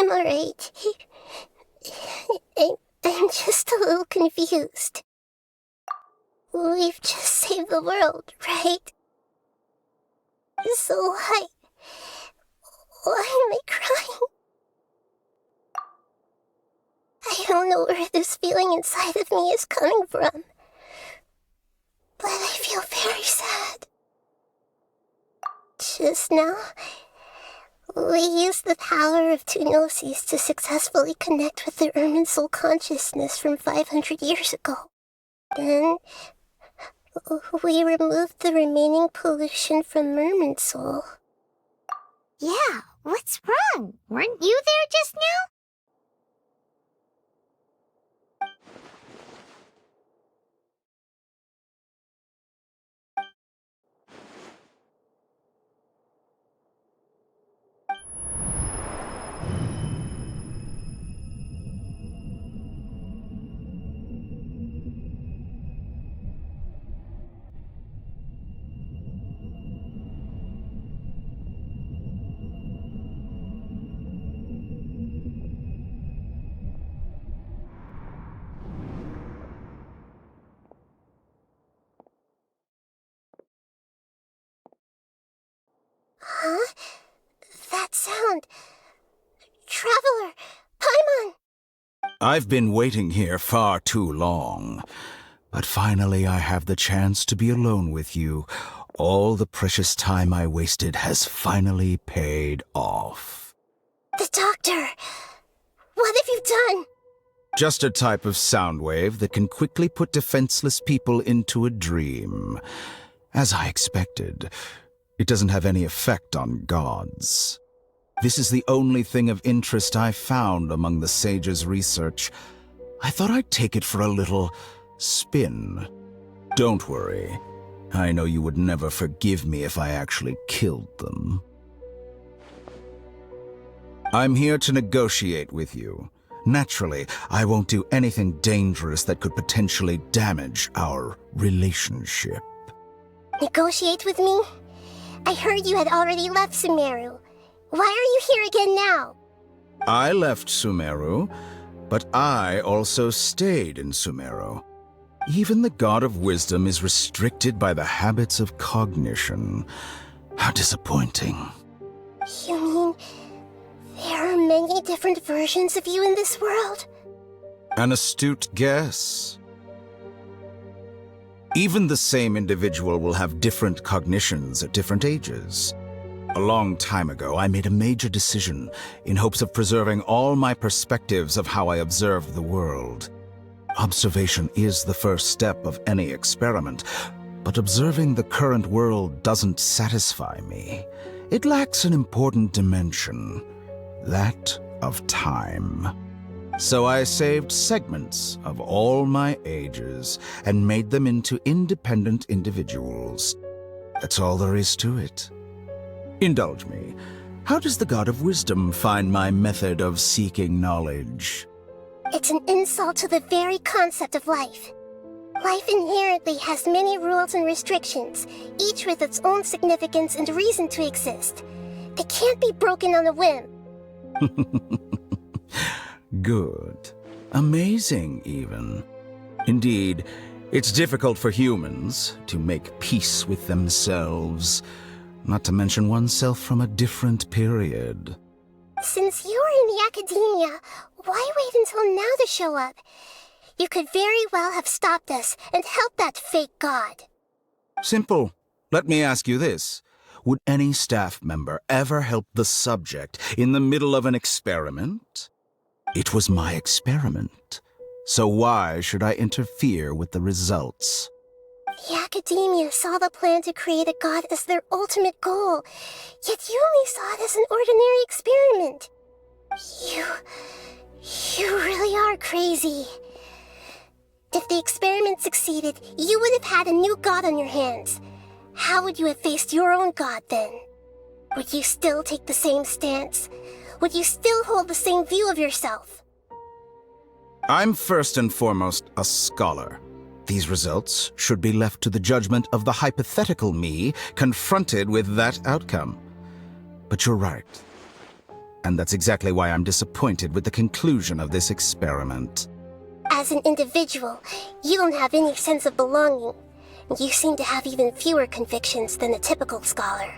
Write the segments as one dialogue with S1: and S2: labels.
S1: I'm alright. I'm just a little confused. We've just saved the world, right? So why am I crying? I don't know where this feeling inside of me is coming from, but I feel very sad. Just now, we used the power of two gnosis to successfully connect with the Ermin soul consciousness from 500 years ago. Then, we removed the remaining pollution from Merman soul.
S2: Yeah, what's wrong? Weren't you there just now?
S1: Huh? That sound. Traveler! Paimon!
S3: I've been waiting here far too long. But finally I have the chance to be alone with you. All the precious time I wasted has finally paid off.
S1: The doctor! What have you done?
S3: Just a type of sound wave that can quickly put defenseless people into a dream. As I expected, it doesn't have any effect on gods. This is the only thing of interest I found among the sage's research. I thought I'd take it for a little spin. Don't worry. I know you would never forgive me if I actually killed them. I'm here to negotiate with you. Naturally, I won't do anything dangerous that could potentially damage our relationship.
S1: Negotiate with me? I heard you had already left Sumeru. Why are you here again now?
S3: I left Sumeru, but I also stayed in Sumeru. Even the God of Wisdom is restricted by the habits of cognition. How disappointing.
S1: You mean there are many different versions of you in this world?
S3: An astute guess. Even the same individual will have different cognitions at different ages. A long time ago, I made a major decision in hopes of preserving all my perspectives of how I observed the world. Observation is the first step of any experiment, but observing the current world doesn't satisfy me. It lacks an important dimension, that of time. So I saved segments of all my ages and made them into independent individuals. That's all there is to it. Indulge me. How does the God of Wisdom find my method of seeking knowledge?
S1: It's an insult to the very concept of life. Life inherently has many rules and restrictions, each with its own significance and reason to exist. They can't be broken on a whim.
S3: Good. Amazing, even. Indeed, it's difficult for humans to make peace with themselves, not to mention oneself from a different period.
S1: Since you were in the academia, why wait until now to show up? You could very well have stopped us and helped that fake god.
S3: Simple. Let me ask you this. Would any staff member ever help the subject in the middle of an experiment? It was my experiment. So why should I interfere with the results?
S1: The academia saw the plan to create a god as their ultimate goal, yet you only saw it as an ordinary experiment. You really are crazy. If the experiment succeeded, you would have had a new god on your hands. How would you have faced your own god then? Would you still take the same stance? Would you still hold the same view of yourself?
S3: I'm first and foremost a scholar. These results should be left to the judgment of the hypothetical me confronted with that outcome. But you're right. And that's exactly why I'm disappointed with the conclusion of this experiment.
S1: As an individual, you don't have any sense of belonging. You seem to have even fewer convictions than a typical scholar.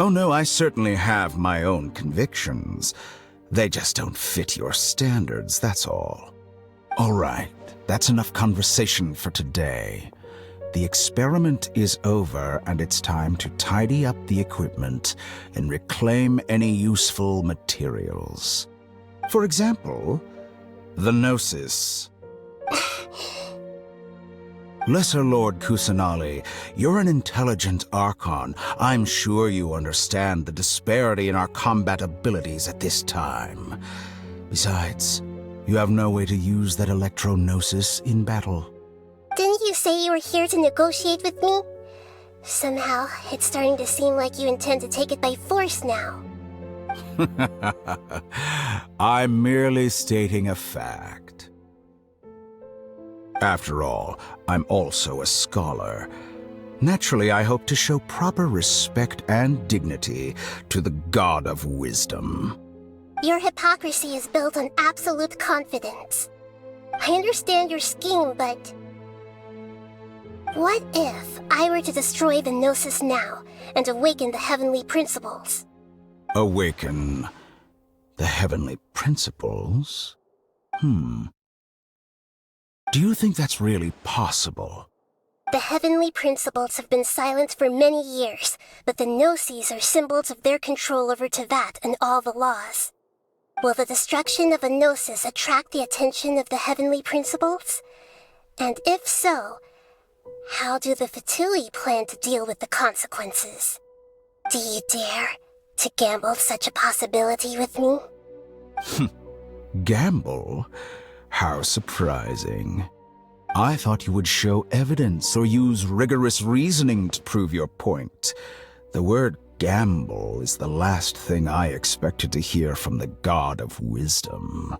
S3: Oh no, I certainly have my own convictions. They just don't fit your standards, that's all. All right, that's enough conversation for today. The experiment is over, and it's time to tidy up the equipment and reclaim any useful materials. For example, the Gnosis. Lesser Lord Kusanali, you're an intelligent Archon. I'm sure you understand the disparity in our combat abilities at this time. Besides, you have no way to use that Electro-Gnosis in battle.
S1: Didn't you say you were here to negotiate with me? Somehow, it's starting to seem like you intend to take it by force now.
S3: I'm merely stating a fact. After all, I'm also a scholar. Naturally, I hope to show proper respect and dignity to the God of Wisdom.
S1: Your hypocrisy is built on absolute confidence. I understand your scheme, but... what if I were to destroy the Gnosis now and awaken the heavenly principles?
S3: Awaken the heavenly principles? Do you think that's really possible?
S1: The heavenly principles have been silent for many years, but the Gnosis are symbols of their control over Tevat and all the laws. Will the destruction of a Gnosis attract the attention of the heavenly principles? And if so, how do the Fatui plan to deal with the consequences? Do you dare to gamble such a possibility with me?
S3: Gamble? How surprising. I thought you would show evidence or use rigorous reasoning to prove your point. The word gamble is the last thing I expected to hear from the God of Wisdom.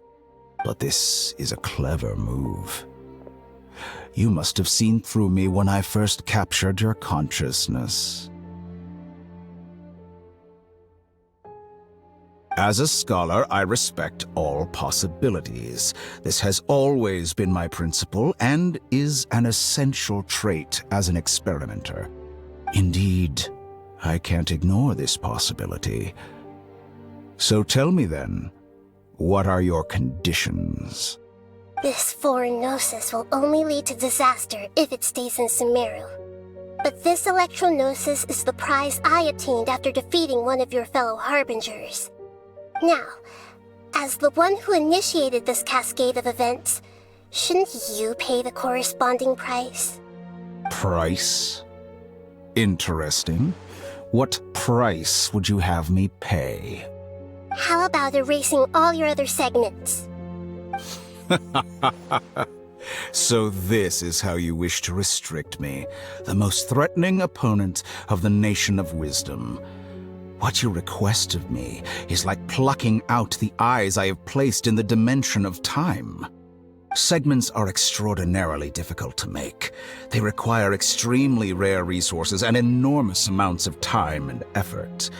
S3: But this is a clever move. You must have seen through me when I first captured your consciousness. As a scholar, I respect all possibilities. This has always been my principle and is an essential trait as an experimenter. Indeed, I can't ignore this possibility. So tell me then, what are your conditions?
S1: This foreign Gnosis will only lead to disaster if it stays in Sumeru. But this Electro-Gnosis is the prize I obtained after defeating one of your fellow Harbingers. Now, as the one who initiated this cascade of events, shouldn't you pay the corresponding price?
S3: Price? Interesting. What price would you have me pay?
S1: How about erasing all your other segments?
S3: So this is how you wish to restrict me, the most threatening opponent of the Nation of Wisdom. What you request of me is like plucking out the eyes I have placed in the dimension of time. Segments are extraordinarily difficult to make. They require extremely rare resources and enormous amounts of time and effort,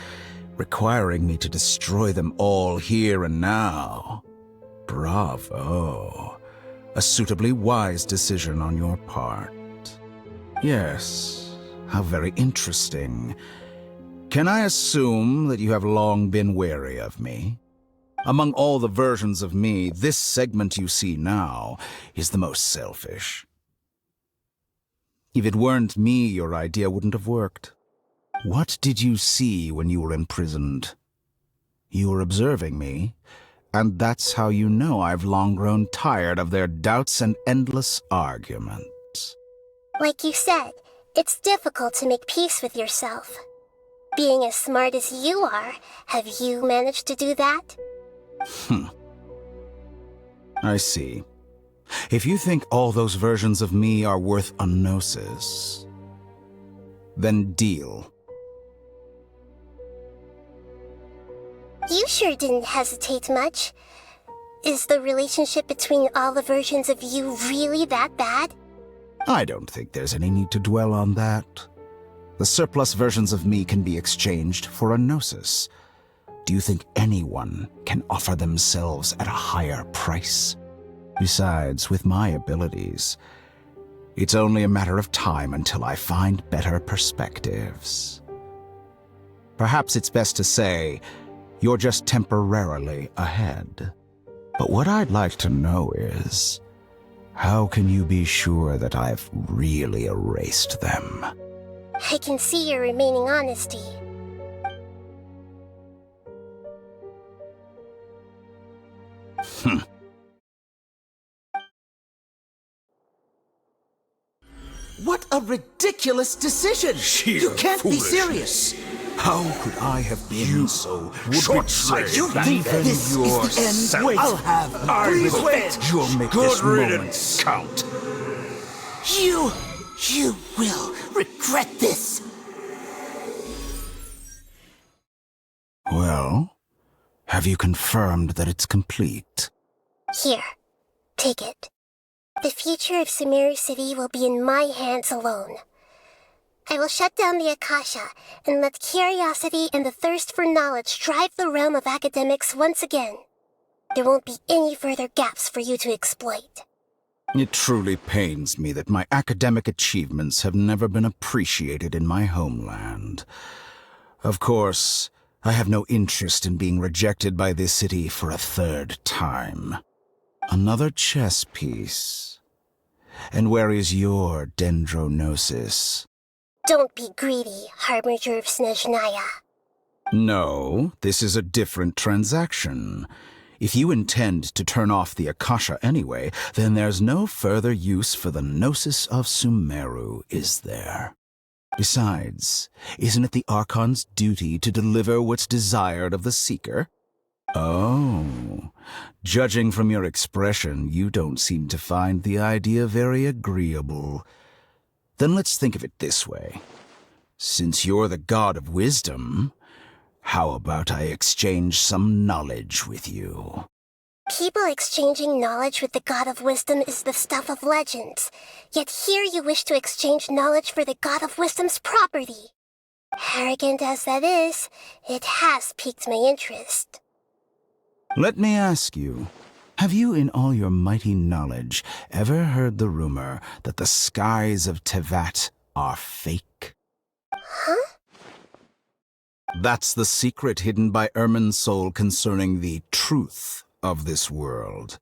S3: requiring me to destroy them all here and now. Bravo. A suitably wise decision on your part. Yes, how very interesting. Can I assume that you have long been wary of me? Among all the versions of me, this segment you see now is the most selfish. If it weren't me, your idea wouldn't have worked. What did you see when you were imprisoned? You were observing me, and that's how you know I've long grown tired of their doubts and endless arguments.
S1: Like you said, it's difficult to make peace with yourself. Being as smart as you are, have you managed to do that?
S3: I see. If you think all those versions of me are worth a gnosis, then deal.
S1: You sure didn't hesitate much. Is the relationship between all the versions of you really that bad?
S3: I don't think there's any need to dwell on that. The surplus versions of me can be exchanged for a gnosis. Do you think anyone can offer themselves at a higher price? Besides, with my abilities, it's only a matter of time until I find better perspectives. Perhaps it's best to say, you're just temporarily ahead. But what I'd like to know is, how can you be sure that I've really erased them?
S1: I can see your remaining honesty.
S4: What a ridiculous decision! You can't be serious!
S3: How could I have been so short-sighted?
S4: You think this is the end? I'll have
S3: Please
S4: wait!
S3: You'll make this moment count.
S4: You will regret this!
S3: Well, have you confirmed that it's complete?
S1: Here, take it. The future of Sumeru City will be in my hands alone. I will shut down the Akasha and let curiosity and the thirst for knowledge drive the realm of academics once again. There won't be any further gaps for you to exploit.
S3: It truly pains me that my academic achievements have never been appreciated in my homeland. Of course, I have no interest in being rejected by this city for a third time. Another chess piece. And where is your dendronosis?
S1: Don't be greedy, Harbinger of Snezhnaya.
S3: No, this is a different transaction. If you intend to turn off the Akasha anyway, then there's no further use for the Gnosis of Sumeru, is there? Besides, isn't it the Archon's duty to deliver what's desired of the Seeker? Oh, judging from your expression, you don't seem to find the idea very agreeable. Then let's think of it this way. Since you're the god of wisdom, how about I exchange some knowledge with you?
S1: People exchanging knowledge with the God of Wisdom is the stuff of legends. Yet here you wish to exchange knowledge for the God of Wisdom's property. Arrogant as that is, it has piqued my interest.
S3: Let me ask you, have you in all your mighty knowledge ever heard the rumor that the skies of Tevat are fake?
S1: Huh?
S3: That's the secret hidden by Irminsul concerning the truth of this world.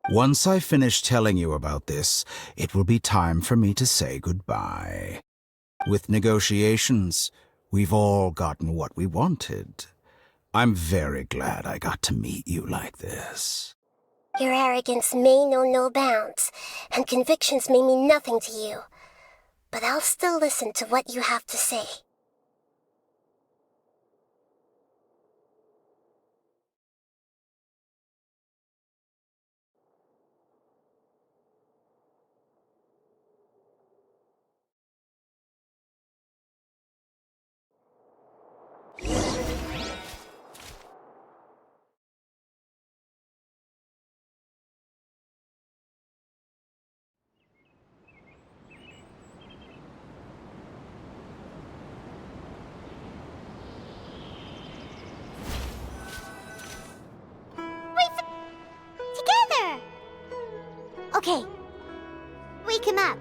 S3: Once I finish telling you about this, it will be time for me to say goodbye. With negotiations, we've all gotten what we wanted. I'm very glad I got to meet you like this.
S1: Your arrogance may know no bounds, and convictions may mean nothing to you. But I'll still listen to what you have to say.
S2: Together! Okay. Wake him up.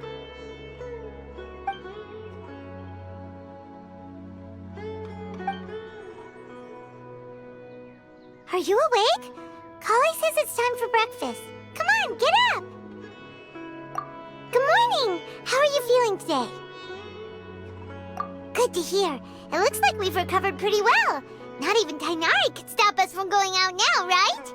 S2: Are you awake? Kali says it's time for breakfast. Come on, get up! Good morning! How are you feeling today? Good to hear. It looks like we've recovered pretty well. Not even Tainari could stop us from going out now, right?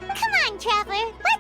S2: Come on, Traveler, let's